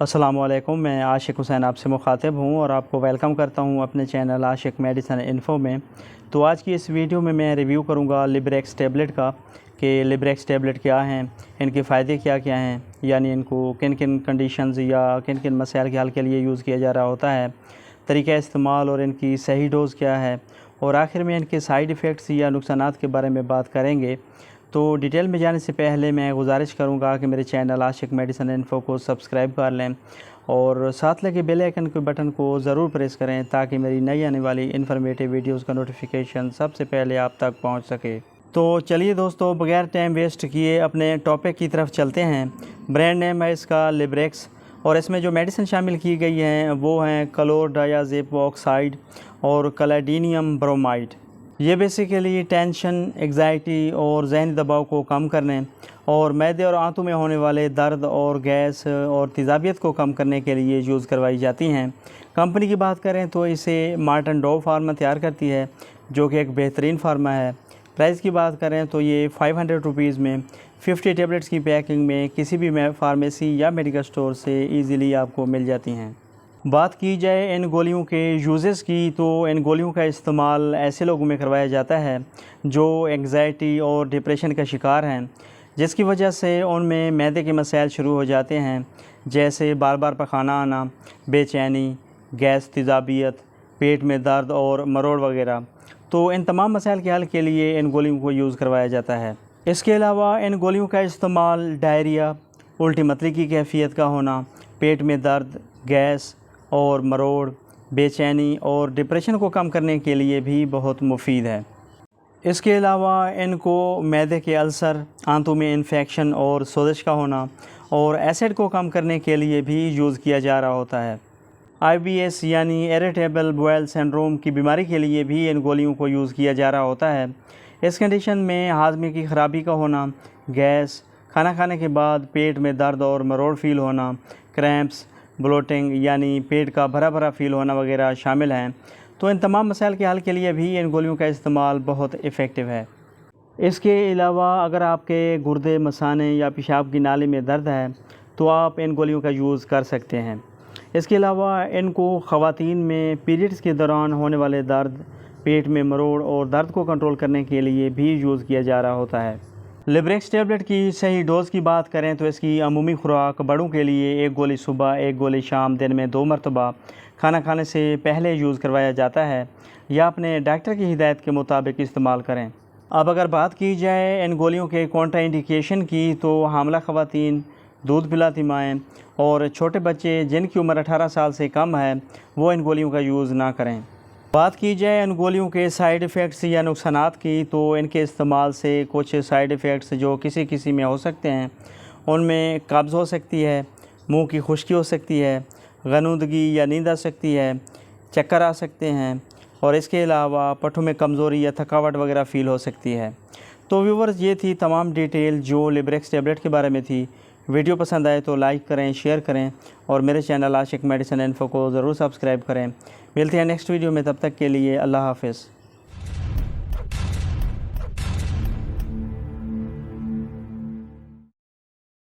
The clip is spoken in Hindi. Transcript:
अस्सलामुअलैकुम, मैं आशिक हुसैन आपसे मुखातिब हूँ और आपको वेलकम करता हूँ अपने चैनल आशिक मेडिसिन इन्फो में। तो आज की इस वीडियो में मैं रिव्यू करूँगा लिब्रेक्स टैबलेट का कि लिब्रेक्स टैबलेट क्या हैं, इनके फ़ायदे क्या क्या हैं, यानी इनको किन किन कंडीशंस या किन किन मसाइल के हल के लिए यूज़ किया जा रहा होता है, तरीक़ा इस्तेमाल और इनकी सही डोज़ क्या है, और आखिर में इनके साइड इफ़ेक्ट्स या नुकसानात के बारे में बात करेंगे। तो डिटेल में जाने से पहले मैं गुजारिश करूंगा कि मेरे चैनल आशिक मेडिसिन इन्फो को सब्सक्राइब कर लें और साथ लगे बेल आइकन के बटन को ज़रूर प्रेस करें ताकि मेरी नई आने वाली इन्फॉर्मेटिव वीडियोस का नोटिफिकेशन सबसे पहले आप तक पहुंच सके। तो चलिए दोस्तों, बगैर टाइम वेस्ट किए अपने टॉपिक की तरफ चलते हैं। ब्रांड नेम है इसका लिब्रेक्स और इसमें जो मेडिसिन शामिल की गई हैं वो हैं क्लोरडायाज़ेप ऑक्साइड और कैलेडोनियम ब्रोमाइड। ये बेसिकली टेंशन, एग्ज़ाइटी और जहनी दबाव को कम करने और मैदे और आंतों में होने वाले दर्द और गैस और तेज़ाबियत को कम करने के लिए यूज़ करवाई जाती हैं। कंपनी की बात करें तो इसे मार्टन डोव फार्मा तैयार करती है, जो कि एक बेहतरीन फार्मा है। प्राइस की बात करें तो ये 500 रुपीज़ में 50 टेबलेट्स की पैकिंग में किसी भी फार्मेसी या मेडिकल स्टोर से ईज़िली आपको मिल जाती हैं। बात की जाए इन गोलियों के यूजेस की, तो इन गोलियों का इस्तेमाल ऐसे लोगों में करवाया जाता है जो एंग्जाइटी और डिप्रेशन का शिकार हैं, जिसकी वजह से उनमें मैदे के मसाइल शुरू हो जाते हैं, जैसे बार बार पखाना आना, बेचैनी, गैस, तेज़ाबियत, पेट में दर्द और मरोड़ वगैरह। तो इन तमाम मसाइल के हल के लिए इन गोलियों को यूज़ करवाया जाता है। इसके अलावा इन गोलियों का इस्तेमाल डायरिया, उल्टी मतली की कैफियत का होना, पेट में दर्द, गैस और मरोड़, बेचैनी और डिप्रेशन को कम करने के लिए भी बहुत मुफीद है। इसके अलावा इनको मैदे के अल्सर, आंतों में इन्फेक्शन और सोजिश का होना और एसिड को कम करने के लिए भी यूज़ किया जा रहा होता है। IBS यानी इरिटेबल बाउल सिंड्रोम की बीमारी के लिए भी इन गोलियों को यूज़ किया जा रहा होता है। इस कंडीशन में हाजमे की ख़राबी का होना, गैस, खाना खाने के बाद पेट में दर्द और मरोड़ फील होना, क्रैम्प्स, ब्लोटिंग यानी पेट का भरा भरा फील होना वगैरह शामिल हैं। तो इन तमाम मसाइल के हल के लिए भी इन गोलियों का इस्तेमाल बहुत इफ़ेक्टिव है। इसके अलावा अगर आपके गुर्दे, मसाने या पेशाब की नाली में दर्द है तो आप इन गोलियों का यूज़ कर सकते हैं। इसके अलावा इनको ख़वातीन में पीरियड्स के दौरान होने वाले दर्द, पेट में मरोड़ और दर्द को कंट्रोल करने के लिए भी यूज़ किया जा रहा होता है। लिब्रेक्स टैबलेट की सही डोज़ की बात करें तो इसकी अमूमी खुराक बड़ों के लिए 1 गोली सुबह, 1 गोली शाम, दिन में 2 मरतबा खाना खाने से पहले यूज़ करवाया जाता है या अपने डॉक्टर की हिदायत के मुताबिक इस्तेमाल करें। अब अगर बात की जाए इन गोलियों के कॉन्ट्राइंडिकेशन की, तो हामला ख़वातीन, दूध पिलाती माएँ और छोटे बच्चे जिनकी उम्र 18 साल से कम है वो इन गोलियों का यूज़ ना करें। बात की जाए इन गोलियों के साइड इफ़ेक्ट्स या नुकसानात की, तो इनके इस्तेमाल से कुछ साइड इफ़ेक्ट्स जो किसी किसी में हो सकते हैं उनमें कब्ज़ हो सकती है, मुंह की खुश्की हो सकती है, गनूदगी या नींद आ सकती है, चक्कर आ सकते हैं और इसके अलावा पट्ठों में कमज़ोरी या थकावट वगैरह फ़ील हो सकती है। तो व्यूवर्स, ये थी तमाम डिटेल जो लिब्रेक्स टैबलेट के बारे में थी। वीडियो पसंद आए तो लाइक करें, शेयर करें और मेरे चैनल आशिक मेडिसिन इन्फो को ज़रूर सब्सक्राइब करें। मिलते हैं नेक्स्ट वीडियो में, तब तक के लिए अल्लाह हाफ़िज़।